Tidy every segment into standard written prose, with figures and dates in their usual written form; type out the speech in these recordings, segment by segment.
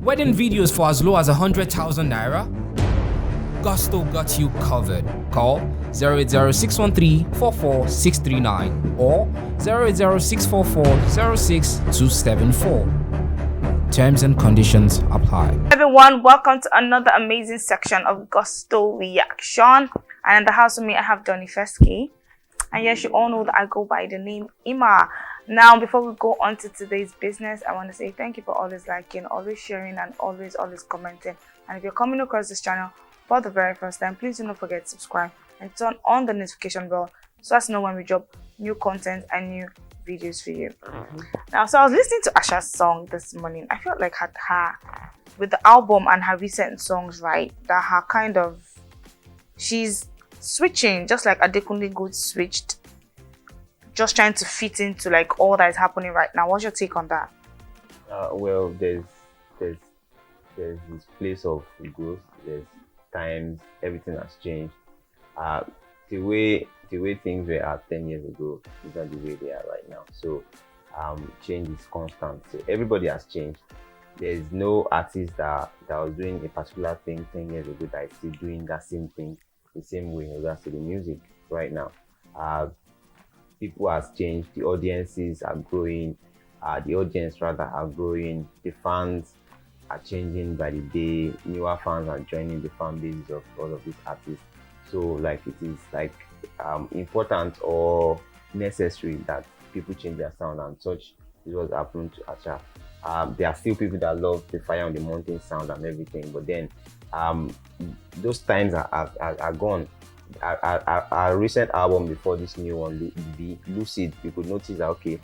Wedding videos for as low as 100,000 naira? Gusto got you covered. Call 080-613-44639 or 080-644-06274. Terms and conditions apply. Everyone, welcome to another amazing section of Gusto Reaction. And in the house with me, I have WIZKID. And yes, you all know that I go by the name Ima. Now, before we go on to today's business, I want to say thank you for always liking, always sharing, and always commenting. And if you're coming across this channel for the very first time, please do not forget to subscribe and turn on the notification bell so as to know when we drop new content and new videos for you. Now, so I was listening to Asha's song this morning. I felt like her with the album and her recent songs, right, that her kind of, she's switching just like Adekunle Gold switched, just trying to fit into like all that is happening right now. What's your take on that? Well, there's this place of growth. There's times everything has changed. The way things were at 10 years ago is not the way they are right now. So change is constant. So everybody has changed. There's no artist that was doing a particular thing 10 years ago that is still doing that same thing the same way in regards to the music right now. People has changed. The audiences are growing. The audience rather are growing. The fans are changing by the day. Newer fans are joining the fan bases of all of these artists. So like it is like important or necessary that people change their sound, and such is what's happened to Asha. There are still people that love the Fire on the Mountain sound and everything, but then those times are gone. Our recent album before this new one, the Lucid, you could notice that okay,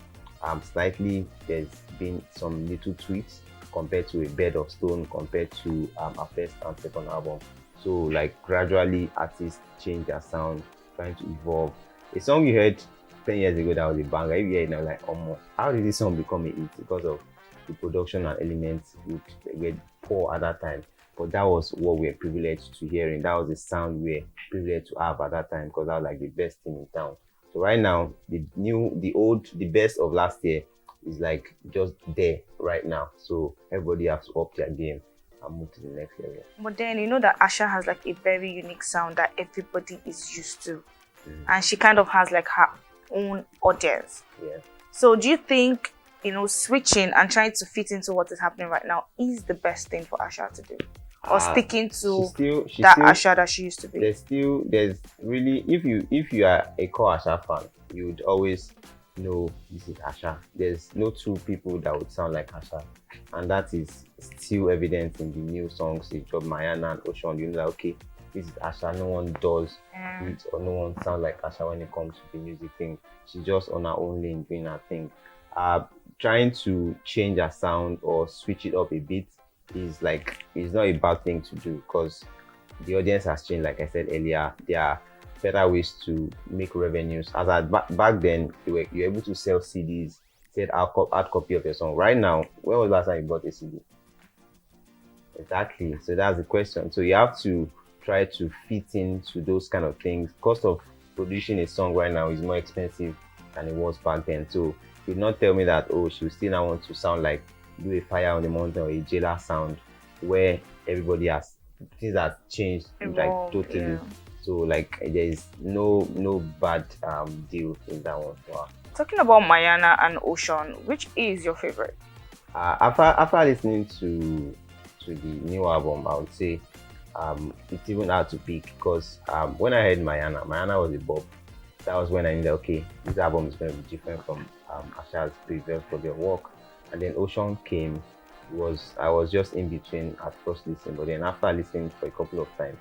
slightly there's been some little tweaks compared to A Bed of Stone, compared to our first and second album. So like gradually artists change their sound, trying to evolve. A song you heard 10 years ago that was a banger, if you hear it now like, oh, how did this song become a hit? Because of the production and elements which were poor at that time. But that was what we were privileged to hearing. That was the sound we were privileged to have at that time, because that was like the best thing in town. So right now, the best of last year is like just there right now. So everybody has to up their game and move to the next level. But then you know that Asha has like a very unique sound that everybody is used to. And she kind of has like her own audience. Yeah. So do you think, switching and trying to fit into what is happening right now is the best thing for Asha to do? Or sticking to that Asha that she used to be? There's really, if you are a core Asha fan, you would always know this is Asha. There's no two people that would sound like Asha, and that is still evident in the new songs they dropped, Mayana and Ocean. You know that okay, this is Asha. No one does it, or no one sounds like Asha when it comes to the music thing. She's just on her own lane doing her thing. Trying to change her sound or switch it up a bit is not a bad thing to do, because the audience has changed. Like I said earlier, there are better ways to make revenues. As back then, you're able to sell CDs, sell hard copy of your song. Right now, when was the last time you bought a CD? Exactly. So that's the question. So you have to try to fit into those kind of things. Cost of producing a song right now is more expensive than it was back then. So you would not tell me that she will still now want to sound like do a Fire on the Mountain or a Jailer sound, where everybody has things that changed like totally. Yeah. So like there is no bad deal in that one. Wow. Talking about Mayana and Ocean, which is your favorite? After listening to the new album, I would say it's even hard to pick, because when I heard Mayana was a bop. That was when I knew that okay, this album is going to be different from Asha's previous body of work. And then Ocean came. I was just in between at first listening, but then after listening for a couple of times,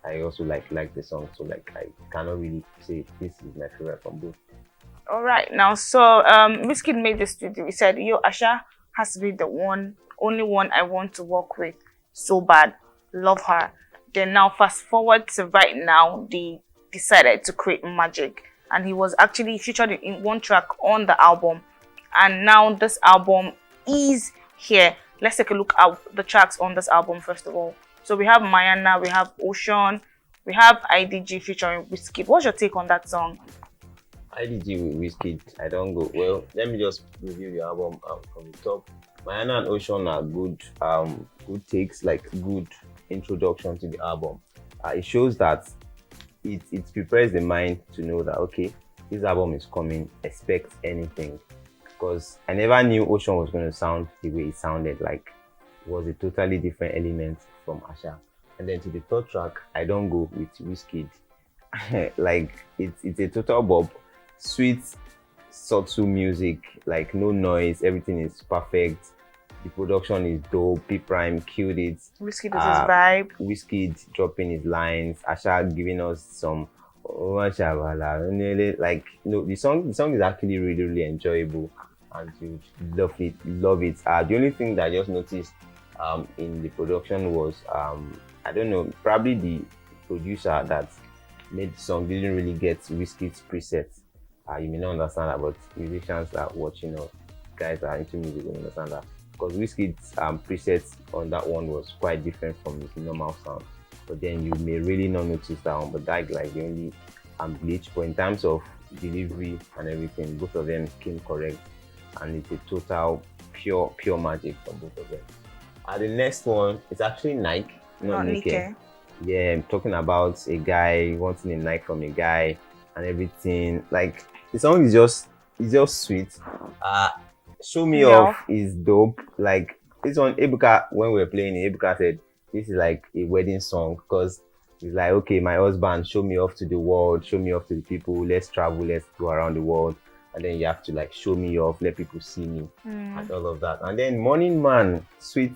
I also like the song. So like I cannot really say this is my favorite from both. All right, now so WIZKID made this video. He said, "Yo, Asha has to be the only one I want to work with so bad. Love her." Then now fast forward to right now, they decided to create magic, and he was actually featured in one track on the album. And now this album is here. Let's take a look at the tracks on this album first of all. So we have Mayana, we have Ocean, we have IDG featuring WIZKID. What's your take on that song? IDG with WIZKID, I don't go. Well, let me just review the album from the top. Mariana and Ocean are good takes, like good introduction to the album. It shows that it prepares the mind to know that okay, this album is coming, expect anything. Because I never knew Ocean was going to sound the way it sounded. Like it was a totally different element from Asha. And then to the third track, I don't go with WIZKID. Like it's a total bob, sweet, subtle music, like no noise, everything is perfect. The production is dope. P Prime killed it. Whiskey does his vibe. WIZKID dropping his lines, Asha giving us some Machala. Like no, the song is actually really enjoyable and you love it. The only thing that I just noticed in the production was I don't know, probably the producer that made the song didn't really get WIZKID's presets. You may not understand that, but musicians are watching or guys are into music will understand that. Because WIZKID's presets on that one was quite different from his normal sound. But then you may really not notice that one, but that like the only glitch. But in terms of delivery and everything, both of them came correct, and it's a total pure magic from both of them. The next one is actually Nike, not Nike. Yeah, I'm talking about a guy wanting a Nike from a guy and everything. Like the song is just sweet. Show Me Off is dope. Like this one, Ebuka, when we were playing it, Ebuka said this is like a wedding song because it's like, okay, my husband, show me off to the world, show me off to the people, let's travel, let's go around the world. And then you have to like show me off, let people see me and all of that. And then Morning Man, sweet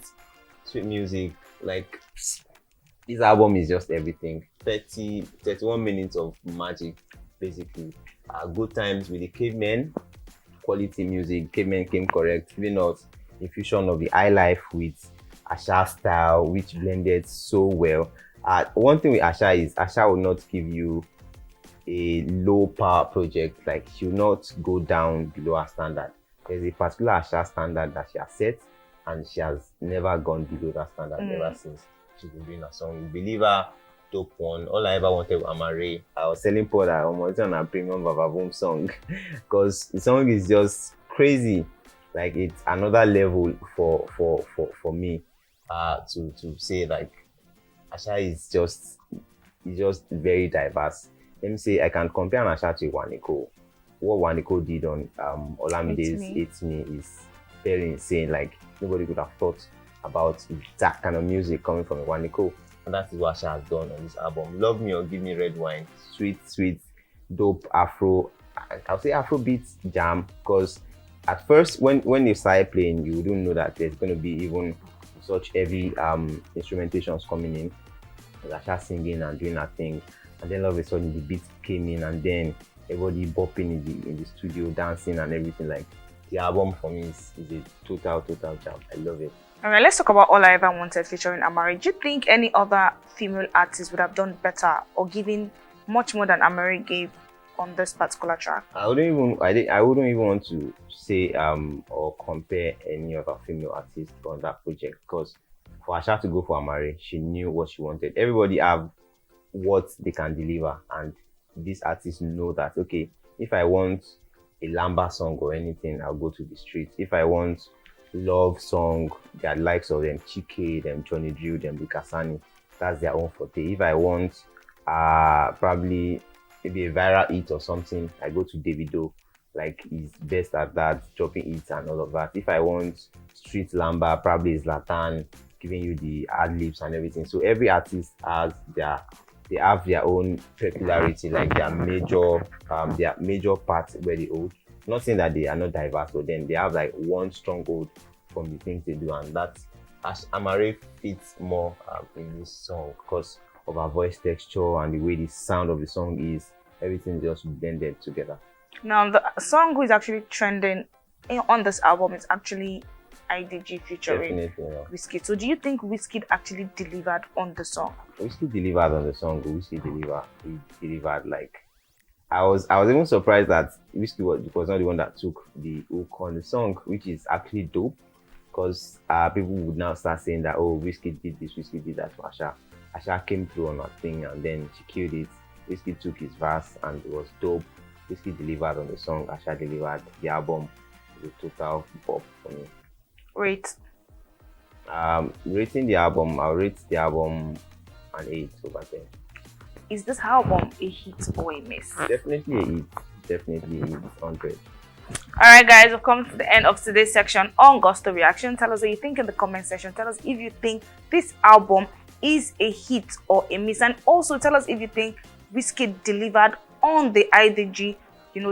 music. Like this album is just everything. 31 minutes of magic, basically. Good times with the Cavemen, quality music. Cavemen came correct, giving us infusion of the high life with Asha style, which blended so well. One thing with Asha is Asha will not give you a low power project. Like she will not go down below her standard. There's a particular Asha standard that she has set, and she has never gone below that standard ever since she's been doing her song. Believer, dope one. All I ever wanted was Amare. I was telling Paul that I'm on a premium Vavavoom song because the song is just crazy. Like it's another level for me to say like Asha is just very diverse. Let me say I can compare Asha to Waniko. What Waniko did on Olamide's It's Me is very insane. Like nobody could have thought about that kind of music coming from Waniko. And that is what Asha has done on this album. Love Me or Give Me Red Wine. Sweet, dope Afro. I'll say Afrobeat jam because at first when you started playing, you wouldn't know that there's going to be even such heavy instrumentations coming in. Asha singing and doing her thing, and then all of a sudden the beat came in, and then everybody bopping in the studio, dancing and everything. Like the album for me is a total jam. I love it. All right, let's talk about All I Ever Wanted featuring Amari. Do you think any other female artist would have done better or given much more than Amari gave on this particular track? I wouldn't even want to say or compare any other female artist on that project because for Asha to go for Amari, she knew what she wanted. Everybody have what they can deliver, and these artists know that okay, if I want a Lamba song or anything, I'll go to the streets. If I want love song, the likes of them Chike, them Johnny Drew, them Bikasani, that's their own forte. If I want probably maybe a viral hit or something, I go to Davido. Like he's best at that, dropping hits and all of that. If I want street Lamba, probably is Latan giving you the ad libs and everything. So every artist has they have their own popularity, like their major parts where they hold. Not saying that they are not diverse, but then they have like one stronghold from the things they do, and that's as Amare fits more in this song because of her voice texture and the way the sound of the song is. Everything just blended together. Now the song who is actually trending on this album is actually IDG featuring WIZKID. So do you think WIZKID actually delivered on the song? WIZKID delivered on the song. WIZKID delivered like I was even surprised that WIZKID was not the one that took the hook on the song, which is actually dope because people would now start saying that oh WIZKID did this, WIZKID did that for Asha. Asha came through on her thing and then she killed it. WIZKID took his verse and it was dope. WIZKID delivered on the song. Asha delivered the album. It was a total pop for me. Rate. Rating the album, I'll rate the album an 8/10. Is this album a hit or a miss? Definitely a hit. Definitely a hit. 100. Alright guys, we've come to the end of today's section on Gusto Reaction. Tell us what you think in the comment section. Tell us if you think this album is a hit or a miss, and also tell us if you think WIZKID delivered on the IDG,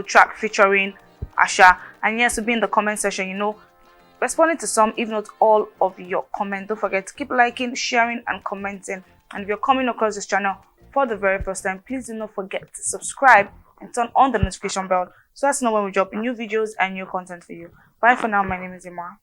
track featuring Asha. And yes, to be in the comment section, responding to some, if not all, of your comments. Don't forget to keep liking, sharing, and commenting. And if you're coming across this channel for the very first time, please do not forget to subscribe and turn on the notification bell so as to know when we drop new videos and new content for you. Bye for now. My name is Imar.